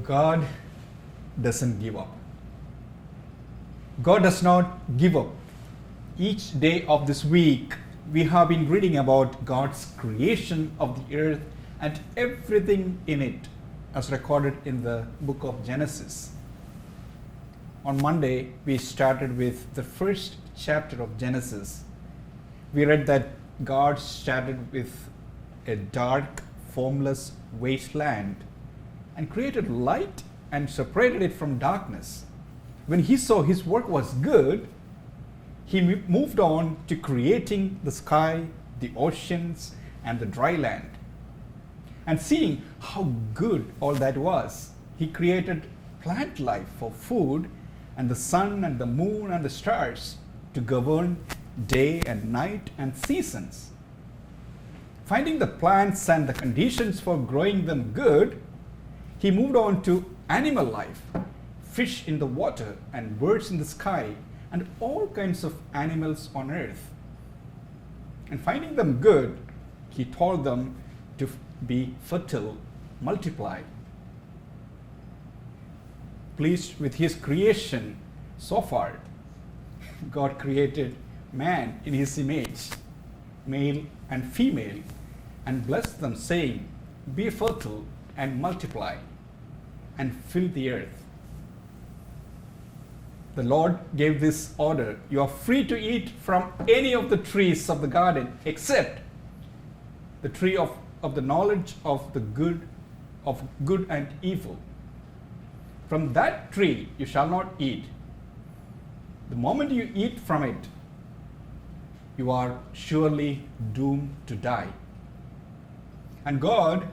God doesn't give up. God does not give up. Each day of this week, we have been reading about God's creation of the earth and everything in it, as recorded in the book of Genesis. On Monday, we started with the first chapter of Genesis. We read that God started with a dark, formless wasteland and created light and separated it from darkness. When he saw his work was good, he moved on to creating the sky, the oceans, and the dry land. And seeing how good all that was, he created plant life for food and the sun and the moon and the stars to govern day and night and seasons. Finding the plants and the conditions for growing them good, he moved on to animal life, fish in the water and birds in the sky and all kinds of animals on earth. And finding them good, he told them to be fertile, multiply. Pleased with his creation so far, God created man in his image, male and female, and blessed them, saying, "Be fertile and multiply, and fill the earth." The Lord gave this order: "You are free to eat from any of the trees of the garden, except the tree of the knowledge of the good and evil. From that tree you shall not eat. The moment you eat from it, you are surely doomed to die." And God,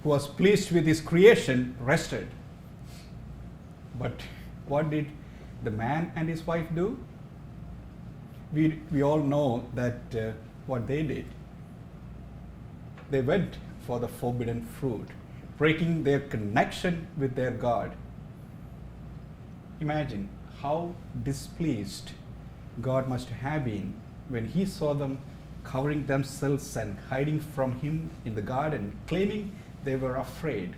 who was pleased with his creation, rested. But what did the man and his wife do? We all know that what they did. They went for the forbidden fruit, breaking their connection with their God. Imagine how displeased God must have been when he saw them covering themselves and hiding from him in the garden, claiming they were afraid.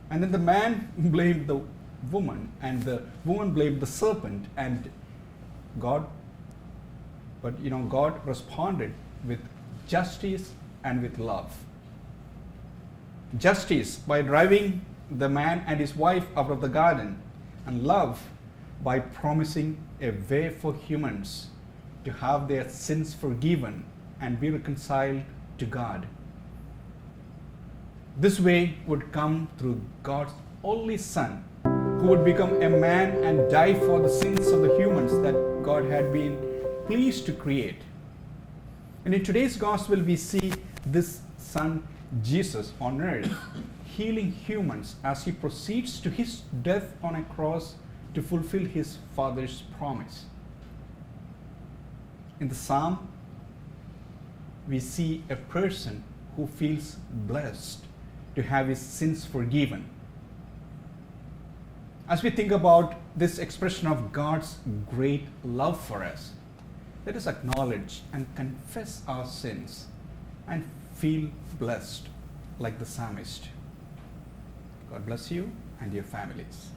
And then the man blamed the woman, and the woman blamed the serpent, and God responded with justice and with love. Justice by driving the man and his wife out of the garden, and love by promising a way for humans to have their sins forgiven and be reconciled to God. This way would come through God's only Son, who would become a man and die for the sins of the humans that God had been pleased to create. And in today's gospel, we see this Son, Jesus, on earth, healing humans as he proceeds to his death on a cross to fulfill his Father's promise. In the psalm, we see a person who feels blessed to have his sins forgiven. As we think about this expression of God's great love for us, let us acknowledge and confess our sins and feel blessed like the psalmist. God bless you and your families.